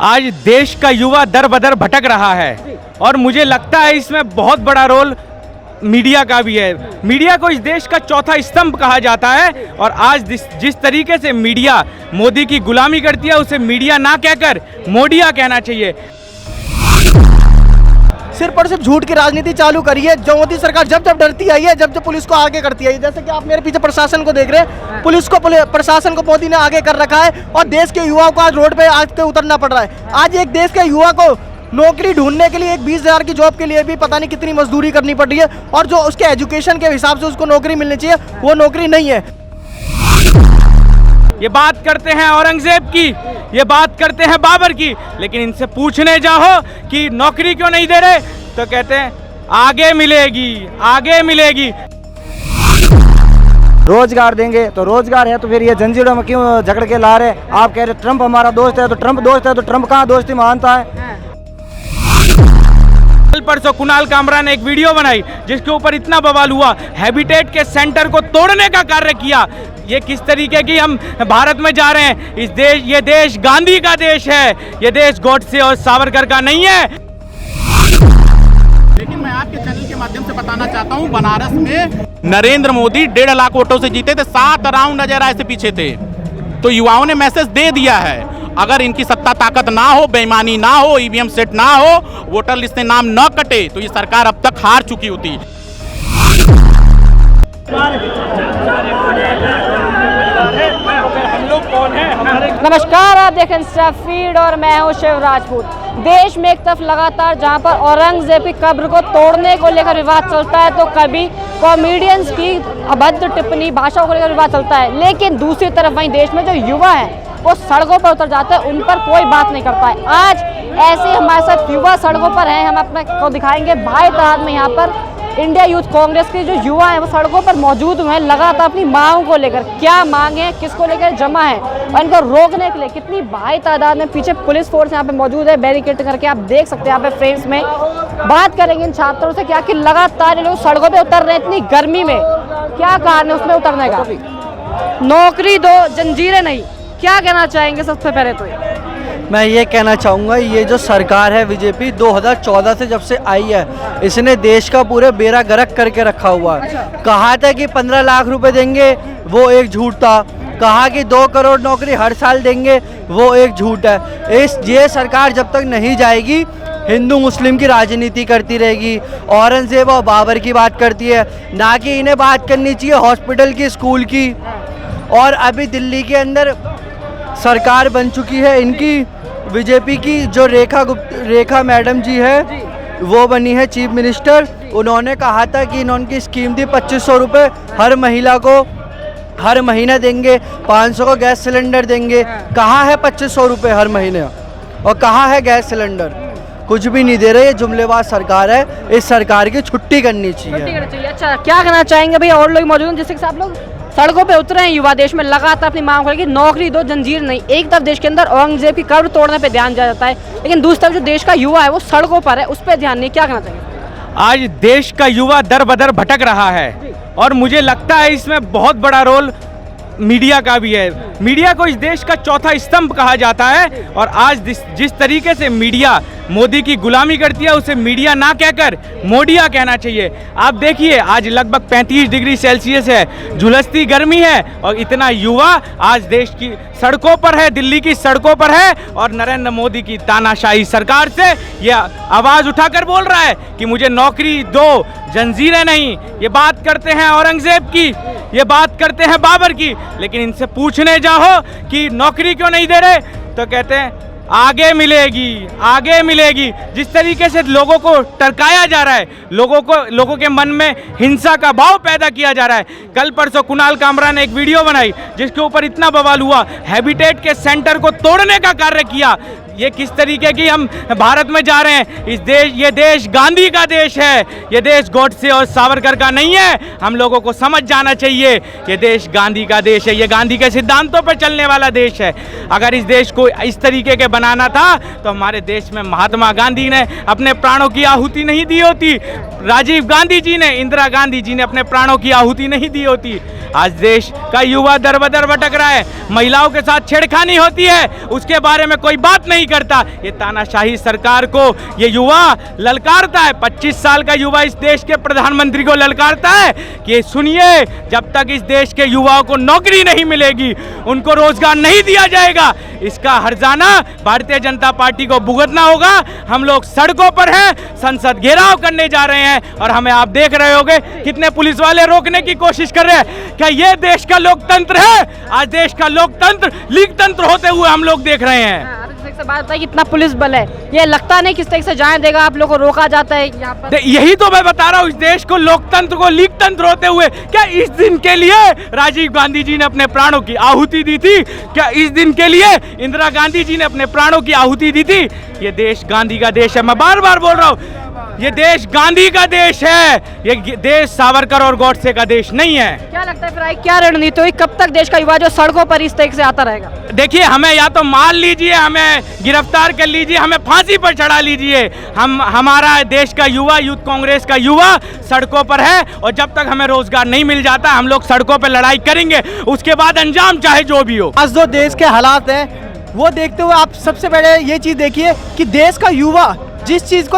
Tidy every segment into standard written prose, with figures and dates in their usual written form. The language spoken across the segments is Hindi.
आज देश का युवा दर बदर भटक रहा है और मुझे लगता है इसमें बहुत बड़ा रोल मीडिया का भी है। मीडिया को इस देश का चौथा स्तंभ कहा जाता है और आज जिस तरीके से मीडिया मोदी की गुलामी करती है उसे मीडिया ना कहकर मोडिया कहना चाहिए। सिर्फ और सिर्फ झूठ की राजनीति चालू करी है। जो मोदी सरकार जब जब डरती आई है, जब जब पुलिस को आगे करती है, जैसे कि आप मेरे पीछे प्रशासन को देख रहे हैं, प्रशासन को मोदी ने आगे कर रखा है और देश के युवाओं को आज रोड पे आज के उतरना पड़ रहा है। आज एक देश के युवा को नौकरी ढूंढने के लिए एक 20,000 की जॉब के लिए भी पता नहीं कितनी मजदूरी करनी पड़ रही है और जो उसके एजुकेशन के हिसाब से उसको नौकरी मिलनी चाहिए वो नौकरी नहीं है। ये बात करते हैं औरंगजेब की, ये बात करते हैं बाबर की, लेकिन इनसे पूछने जाओ कि नौकरी क्यों नहीं दे रहे तो कहते हैं आगे मिलेगी, आगे मिलेगी। रोजगार देंगे तो रोजगार है तो फिर ये जंजीरों में क्यों झगड़ के ला रहे? आप कह रहे ट्रंप हमारा दोस्त है तो ट्रंप दोस्त है तो ट्रंप कहाँ दोस्ती मानता है? कल परसों कुणाल कामरा ने एक वीडियो बनाई जिसके ऊपर इतना बवाल हुआ, हैबिटेट के सेंटर को तोड़ने का कार्य किया। ये किस तरीके की हम भारत में जा रहे हैं? ये देश गांधी का देश है, ये देश गॉडसे और सावरकर का नहीं है। लेकिन मैं आपके चैनल के माध्यम से बताना चाहता हूं, बनारस में नरेंद्र मोदी 1.5 लाख वोटों से जीते थे, 7 राउंड अजय राय से पीछे थे। तो युवाओं ने मैसेज दे दिया है, अगर इनकी सत्ता ताकत ना हो, बेईमानी ना हो, ईवीएम सेट ना हो, वोटर लिस्ट से नाम न कटे तो ये सरकार अब तक हार चुकी होती। नमस्कार, आप देख रहे हैं फीड और मैं हूं शिव राजपूत। देश में एक तरफ लगातार जहां पर औरंगजेब की कब्र को तोड़ने को लेकर विवाद चलता है तो कभी कॉमेडियंस की अभद्र टिप्पणी भाषाओं को लेकर विवाद चलता है, लेकिन दूसरी तरफ वहीं देश में जो युवा हैं वो सड़कों पर उतर जाते हैं, उन पर कोई बात नहीं करता है। आज ऐसे हमारे साथ युवा सड़कों पर हैं, हम अपने को दिखाएंगे भाई तादाद में। यहाँ पर इंडिया यूथ कांग्रेस के जो युवा हैं वो सड़कों पर मौजूद हुए हैं, लगातार अपनी मांगों को लेकर। क्या मांगे, किसको लेकर जमा है और इनको रोकने के लिए कितनी भारी तादाद में पीछे पुलिस फोर्स यहाँ पे मौजूद है बैरिकेड करके, आप देख सकते हैं यहाँ पे फ्रेम्स में। बात करेंगे इन छात्रों से क्या कि लगातार ये लोग सड़कों पर उतर रहे हैं इतनी गर्मी में, क्या कारण है उसमें उतरने का? नौकरी दो, जंजीरें नहीं। क्या कहना चाहेंगे? सबसे पहले तो मैं ये कहना चाहूँगा, ये जो सरकार है बीजेपी 2014 से जब से आई है, इसने देश का पूरे बेड़ा गर्क करके रखा हुआ है। कहा था कि 15 लाख रुपए देंगे, वो एक झूठ था। कहा कि 2 करोड़ नौकरी हर साल देंगे, वो एक झूठ है। ये सरकार जब तक नहीं जाएगी हिंदू मुस्लिम की राजनीति करती रहेगी, औरंगजेब और बाबर की बात करती है, ना कि इन्हें बात करनी चाहिए हॉस्पिटल की, स्कूल की। और अभी दिल्ली के अंदर सरकार बन चुकी है इनकी बीजेपी की, जो रेखा मैडम जी है वो बनी है चीफ मिनिस्टर। उन्होंने कहा था कि इन्होंने स्कीम दी 2500 रुपये हर महिला को हर महीने देंगे, 500 को गैस सिलेंडर देंगे। कहाँ है 2500 रुपये हर महीने और कहाँ है गैस सिलेंडर? कुछ भी नहीं दे रहे। ये जुमलेबाज सरकार है, इस सरकार की छुट्टी करनी चाहिए। अच्छा, क्या कहना चाहेंगे भैया? और लोग मौजूद हैं जिसके साथ लोग सड़कों पे उतरे हैं, युवा देश में लगातार अपनी मांग करेगी, नौकरी दो, जंजीर नहीं। एक तरफ देश के अंदर औरंगजेब की कब्र तोड़ने पे ध्यान दिया जाता है, लेकिन दूसरी तरफ जो देश का युवा है वो सड़कों पर है, उस पर ध्यान नहीं। क्या कहना चाहिए? आज देश का युवा दर बदर भटक रहा है और मुझे लगता है इसमें बहुत बड़ा रोल मीडिया का भी है। मीडिया को इस देश का चौथा स्तंभ कहा जाता है और आज जिस तरीके से मीडिया मोदी की गुलामी करती है उसे मीडिया ना कहकर मोडिया कहना चाहिए। आप देखिए आज लगभग 35 डिग्री सेल्सियस है, झुलसती गर्मी है और इतना युवा आज देश की सड़कों पर है, दिल्ली की सड़कों पर है और नरेंद्र मोदी की तानाशाही सरकार से यह आवाज़ उठाकर बोल रहा है कि मुझे नौकरी दो, जंजीरें नहीं। ये बात करते हैं औरंगजेब की, ये बात करते हैं बाबर की, लेकिन इनसे पूछने जाओ कि नौकरी क्यों नहीं दे रहे तो कहते हैं आगे मिलेगी, आगे मिलेगी। जिस तरीके से लोगों को टरकाया जा रहा है, लोगों के मन में हिंसा का भाव पैदा किया जा रहा है। कल परसों कुणाल कामरा ने एक वीडियो बनाई जिसके ऊपर इतना बवाल हुआ, हैबिटेट के सेंटर को तोड़ने का कार्य किया। ये किस तरीके की हम भारत में जा रहे हैं? ये देश गांधी का देश है, ये देश गॉडसे और सावरकर का नहीं है। हम लोगों को समझ जाना चाहिए, ये देश गांधी का देश है, ये गांधी के सिद्धांतों पर चलने वाला देश है। अगर इस देश को इस तरीके के बनाना था तो हमारे देश में महात्मा गांधी ने अपने प्राणों की आहुति नहीं दी होती, राजीव गांधी जी ने, इंदिरा गांधी जी ने अपने प्राणों की आहुति नहीं दी होती। आज देश का युवा दर बदर भटक रहा है, महिलाओं के साथ छेड़खानी होती है, उसके बारे में कोई बात नहीं करता। ये तानाशाही सरकार को ये युवा ललकारता है। 25 साल का युवा इस देश के प्रधानमंत्री को ललकारता है कि सुनिए, जब तक इस देश के युवाओं को नौकरी नहीं मिलेगी, उनको रोजगार नहीं दिया जाएगा, इसका हर्जाना भारतीय जनता पार्टी को भुगतना होगा। हम लोग सड़कों पर हैं, संसद घेराव करने जा रहे हैं और हमें आप देख रहे होंगे कितने पुलिस वाले रोकने की कोशिश कर रहे हैं। क्या ये देश का लोकतंत्र है? आज देश का लोकतंत्र लीक तंत्र होते हुए हम लोग देख रहे हैं। से बात बताइए, कितना पुलिस बल है, ये लगता नहीं किस तरीके से जाने देगा, आप लोगों को रोका जाता है यहाँ पर। यही तो मैं बता रहा हूँ, इस देश को लोकतंत्र को लीक तंत्र होते हुए, क्या इस दिन के लिए राजीव गांधी जी ने अपने प्राणों की आहुति दी थी? क्या इस दिन के लिए इंदिरा गांधी जी ने अपने प्राणों की आहुति दी थी? ये देश गांधी का देश है, मैं बार बार बोल रहा हूँ, ये देश गांधी का देश है, ये देश सावरकर और गॉडसे का देश नहीं है। क्या लगता है फिर आगे क्या रणनीति हुई, कब तक देश का युवा जो सड़कों पर इस तरीके से आता रहेगा? देखिए, हमें या तो मार लीजिए, हमें गिरफ्तार कर लीजिए, हमें फांसी पर चढ़ा लीजिए, हमारा देश का युवा, यूथ कांग्रेस का युवा सड़कों पर है और जब तक हमें रोजगार नहीं मिल जाता हम लोग सड़कों पर लड़ाई करेंगे, उसके बाद अंजाम चाहे जो भी हो। आज जो देश के हालात हैं वो देखते हुए आप सबसे पहले ये चीज़ देखिए कि देश का युवा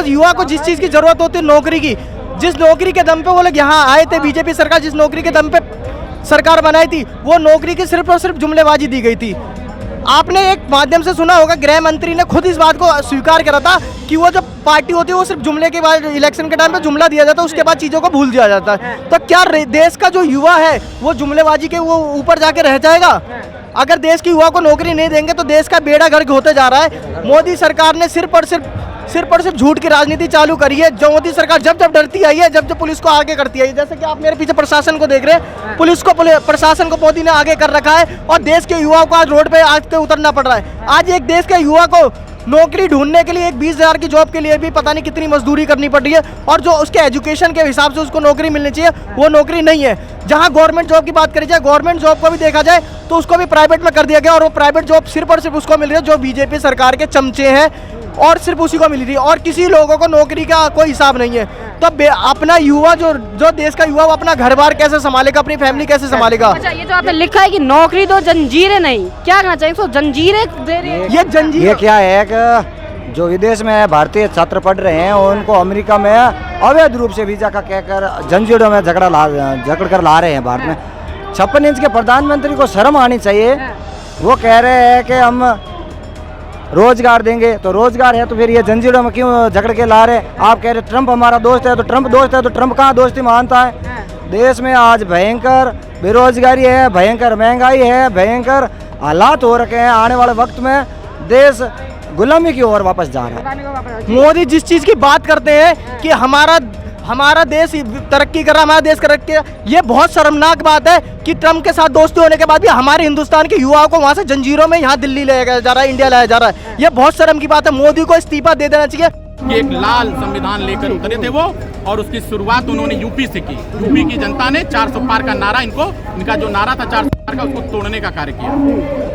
युवा को जिस चीज़ की ज़रूरत होती है, नौकरी की, जिस नौकरी के दम पे वो लोग यहाँ आए थे, बीजेपी सरकार जिस नौकरी के दम पे सरकार बनाई थी, वो नौकरी की सिर्फ और सिर्फ जुमलेबाजी दी गई थी। आपने एक माध्यम से सुना होगा, गृह मंत्री ने खुद इस बात को स्वीकार करा था कि वो जो पार्टी होती है वो सिर्फ जुमले के बाद, इलेक्शन के टाइम पे जुमला दिया जाता है, उसके बाद चीज़ों को भूल दिया जाता है। तो क्या देश का जो युवा है वो जुमलेबाजी के वो ऊपर जाके रह जाएगा? अगर देश के युवा को नौकरी नहीं देंगे तो देश का बेड़ा गर्क होते जा रहा है। मोदी सरकार ने सिर्फ और सिर्फ झूठ की राजनीति चालू करी है। जो मोदी सरकार जब जब डरती आई है, जब जब पुलिस को आगे करती है, जैसे कि आप मेरे पीछे प्रशासन को देख रहे हैं, प्रशासन को मोदी ने आगे कर रखा है और देश के युवाओं को आज रोड पे आज पे उतरना पड़ रहा है। आज एक देश के युवा को नौकरी ढूंढने के लिए एक 20,000 की जॉब के लिए भी पता नहीं कितनी मजदूरी करनी पड़ रही है और जो उसके एजुकेशन के हिसाब से उसको नौकरी मिलनी चाहिए वो नौकरी नहीं है। जहां गवर्नमेंट जॉब की बात करी जाए, गवर्नमेंट जॉब को भी देखा जाए तो उसको भी प्राइवेट में कर दिया गया और वो प्राइवेट जॉब सिर्फ और सिर्फ उसको मिल रही है जो बीजेपी सरकार के चमचे हैं और सिर्फ उसी को मिल रही है और किसी लोगों को नौकरी का कोई हिसाब नहीं है। तो अपना युवा जो देश का युवा वो अपना घर बार कैसे संभालेगा, अपनी फैमिली कैसे संभालेगा? अच्छा, ये जो आपने लिखा है कि नौकरी दो जंजीरें नहीं, क्या कहना चाहिए? जंजीरें दे रही है, ये जंजीर ये क्या है कि जो विदेश में भारतीय छात्र पढ़ रहे हैं उनको अमेरिका में अवैध रूप से वीजा का कहकर जंजीरों में जकड़ कर ला रहे हैं भारत में। 56 इंच के प्रधानमंत्री को शर्म आनी चाहिए। वो कह रहे हैं कि हम रोजगार देंगे, तो रोजगार है तो फिर ये जंजीरों में क्यों जकड़ के ला रहे हैं? आप कह रहे ट्रंप हमारा दोस्त है, तो ट्रंप दोस्त है तो ट्रंप कहाँ दोस्ती मानता है? देश में आज भयंकर बेरोजगारी है, भयंकर महंगाई है, भयंकर हालात हो रखे हैं। आने वाले वक्त में देश गुलामी की ओर वापस जा रहा है। मोदी जिस चीज की बात करते हैं कि हमारा देश तरक्की कर रहा है, हमारा देश तरक्की, ये बहुत शर्मनाक बात है कि ट्रम्प के साथ दोस्ती होने के बाद भी हमारे हिंदुस्तान के युवाओं को वहां से जंजीरों में यहाँ दिल्ली लाया जा रहा है, इंडिया लाया जा रहा है। ये बहुत शर्म की बात है। मोदी को इस्तीफा दे देना चाहिए। एक लाल संविधान लेकर उतरे थे वो, और उसकी शुरुआत उन्होंने यूपी से की। यूपी की जनता ने 400 पार का नारा, इनका जो नारा था 400 पार का, उसको तोड़ने का कार्य किया।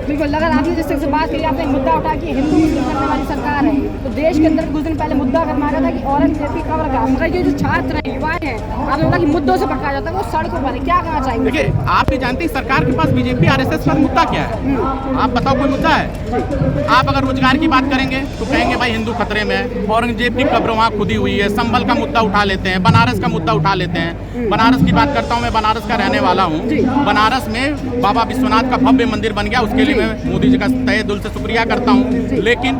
बिल्कुल, अगर आपने जिस तरह से बात करी, आपने मुद्दा उठा कि हिंदू मुस्लिम करने वाली सरकार है, तो देश के अंदर कुछ दिन पहले मुद्दा करना था कि औरंगजेब की कब्र का, मगर ये जो छात्र हैं, युवा हैं, आपने बोला कि मुद्दों से भटकाया जाता है, वो सड़कों पर है, क्या कहना चाहेंगे? देखिए, आप भी जानते हैं सरकार के पास बीजेपी आरएसएस पर मुद्दा क्या है। आप बताओ कोई मुद्दा है? आप अगर रोजगार की बात करेंगे तो कहेंगे भाई हिंदू खतरे में है, औरंगजेब की कब्र वहाँ खुदी हुई है, संभल का मुद्दा उठा लेते हैं, बनारस का मुद्दा उठा लेते हैं। बनारस की बात करता हूँ, मैं बनारस का रहने वाला हूँ। बनारस में बाबा विश्वनाथ का भव्य मंदिर बन गया, उसके लिए मैं मोदी जी का तहे दिल से शुक्रिया करता हूँ। लेकिन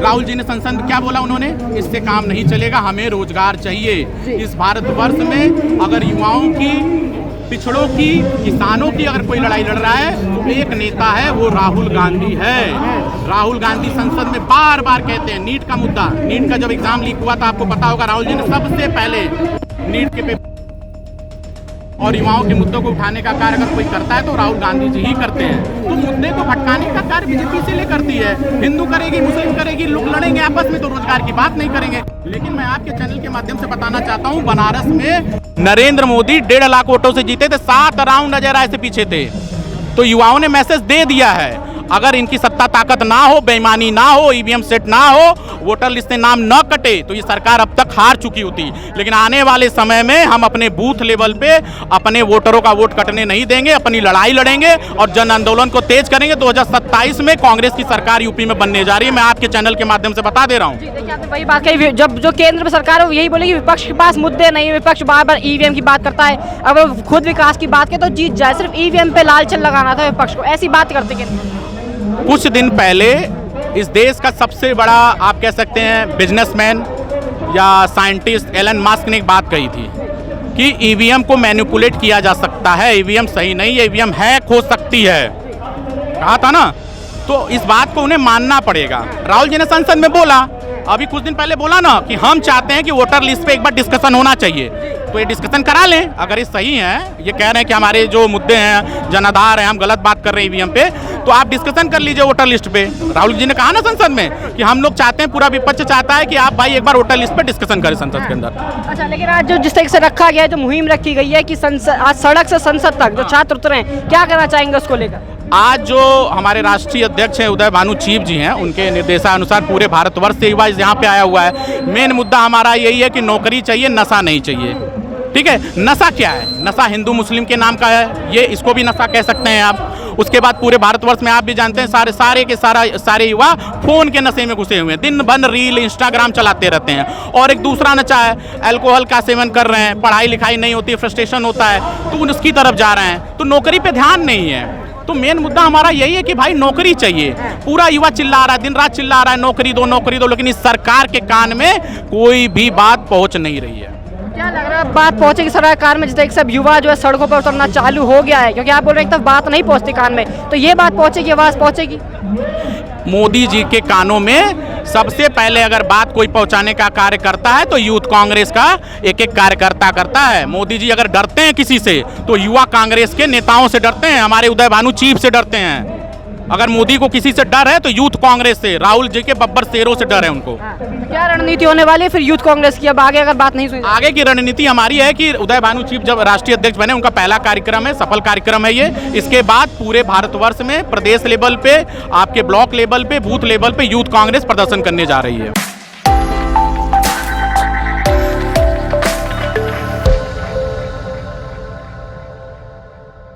राहुल जी ने संसद में क्या बोला? उन्होंने इससे काम नहीं चलेगा, हमें रोजगार चाहिए। इस भारतवर्ष में अगर युवाओं की, पिछड़ों की, किसानों की अगर कोई लड़ाई लड़ रहा है तो एक नेता है, वो राहुल गांधी है। राहुल गांधी संसद में बार बार कहते हैं नीट का मुद्दा। नीट का जब एग्जाम लीक हुआ था, आपको पता होगा, राहुल जी ने सबसे पहले नीट के पेपर और युवाओं के मुद्दों को उठाने का कार्य अगर कोई करता है तो राहुल गांधी जी ही करते हैं। तो मुद्दे को भटकाने का कार्य बीजेपी से ले करती है। हिंदू करेगी, मुस्लिम करेगी, लोग लड़ेंगे आपस में तो रोजगार की बात नहीं करेंगे। लेकिन मैं आपके चैनल के माध्यम से बताना चाहता हूँ, बनारस में नरेंद्र मोदी 1.5 लाख वोटों से जीते थे, 7 राउंड अजय राय से पीछे थे। तो युवाओं ने मैसेज दे दिया है, अगर इनकी सत्ता ताकत ना हो, बेईमानी ना हो, ईवीएम सेट ना हो, वोटर लिस्ट से नाम न कटे तो ये सरकार अब तक हार चुकी होती। लेकिन आने वाले समय में हम अपने बूथ लेवल पे अपने वोटरों का वोट कटने नहीं देंगे, अपनी लड़ाई लड़ेंगे और जन आंदोलन को तेज करेंगे। 2027 में कांग्रेस की सरकार यूपी में बनने जा रही है, मैं आपके चैनल के माध्यम से बता दे रहा हूँ। देखिए आपने वही बात कही, जब जो केंद्र में सरकार है वो यही बोलेगी विपक्ष के पास मुद्दे नहीं है, विपक्ष बार बार ईवीएम की बात करता है, अगर खुद विकास की बात करें तो जीत जाए, सिर्फ ईवीएम पे लालचन लगाना था विपक्ष को, ऐसी बात करते केंद्र। कुछ दिन पहले इस देश का सबसे बड़ा आप कह सकते हैं बिजनेसमैन या साइंटिस्ट एलन मस्क ने एक बात कही थी कि ईवीएम को मैनिपुलेट किया जा सकता है, ईवीएम सही नहीं है, ईवीएम हैक हो सकती है, कहा था ना। तो इस बात को उन्हें मानना पड़ेगा। राहुल जी ने संसद में बोला, अभी कुछ दिन पहले बोला ना कि हम चाहते हैं कि वोटर लिस्ट पे एक बार डिस्कशन होना चाहिए, तो ये डिस्कशन करा लें। अगर ये सही है, ये कह रहे हैं कि हमारे जो मुद्दे हैं जनाधार हैं, हम गलत बात कर रहे हैं ईवीएम पे, तो आप डिस्कशन कर लीजिए वोटर लिस्ट पे। राहुल जी ने कहा ना संसद में कि हम लोग चाहते हैं, पूरा विपक्ष चाहता है कि आप भाई एक बार वोटर लिस्ट पे डिस्कशन करें संसद के अंदर। अच्छा, लेकिन आज जो जिस तरीके से रखा गया है, जो मुहिम रखी गई है कि आज सड़क से संसद तक जो छात्र उतरे हैं, क्या कहना चाहेंगे उसको लेकर? आज जो हमारे राष्ट्रीय अध्यक्ष हैं उदय भानु चीफ जी हैं, उनके निर्देशानुसार पूरे भारतवर्ष से युवा यहाँ पे आया हुआ है। मेन मुद्दा हमारा यही है कि नौकरी चाहिए, नशा नहीं चाहिए। ठीक है, नशा क्या है? नशा हिंदू मुस्लिम के नाम का है, ये इसको भी नशा कह सकते हैं आप। उसके बाद पूरे भारतवर्ष में आप भी जानते हैं सारे युवा फोन के नशे में घुसे हुए हैं, दिन भर रील इंस्टाग्राम चलाते रहते हैं। और एक दूसरा नशा है, अल्कोहल का सेवन कर रहे हैं, पढ़ाई लिखाई नहीं होती, फ्रस्ट्रेशन होता है तो उसकी तरफ जा रहे हैं, तो नौकरी पे ध्यान नहीं है। तो मेन मुद्दा हमारा यही है कि भाई नौकरी चाहिए। पूरा युवा चिल्ला रहा है, दिन रात चिल्ला रहा है नौकरी दो, लेकिन इस सरकार के कान में कोई भी बात पहुंच नहीं रही है। क्या लग रहा है बात पहुंचेगी सरकार में? जिस सब युवा जो है सड़कों पर उतरना चालू हो गया है, क्योंकि आप बोल रहे हैं एक तरफ बात नहीं पहुंचती कान में, तो ये बात पहुंचेगी, आवाज पहुंचेगी? मोदी जी के कानों में सबसे पहले अगर बात कोई पहुंचाने का कार्य करता है तो यूथ कांग्रेस का एक कार्यकर्ता करता है। मोदी जी अगर डरते हैं किसी से तो युवा कांग्रेस के नेताओं से डरते हैं, हमारे उदय भानु चीफ से डरते हैं। अगर मोदी को किसी से डर है तो यूथ कांग्रेस से, राहुल जी के बब्बर शेरों से डर है उनको। क्या रणनीति होने वाली है फिर यूथ कांग्रेस की अब आगे, अगर बात नहीं सुनी? आगे की रणनीति हमारी है कि उदय भानु चीफ जब राष्ट्रीय अध्यक्ष बने, उनका पहला कार्यक्रम है, सफल कार्यक्रम है ये। इसके बाद पूरे भारतवर्ष में प्रदेश लेवल पे, आपके ब्लॉक लेवल पे, बूथ लेवल पे यूथ कांग्रेस प्रदर्शन करने जा रही है।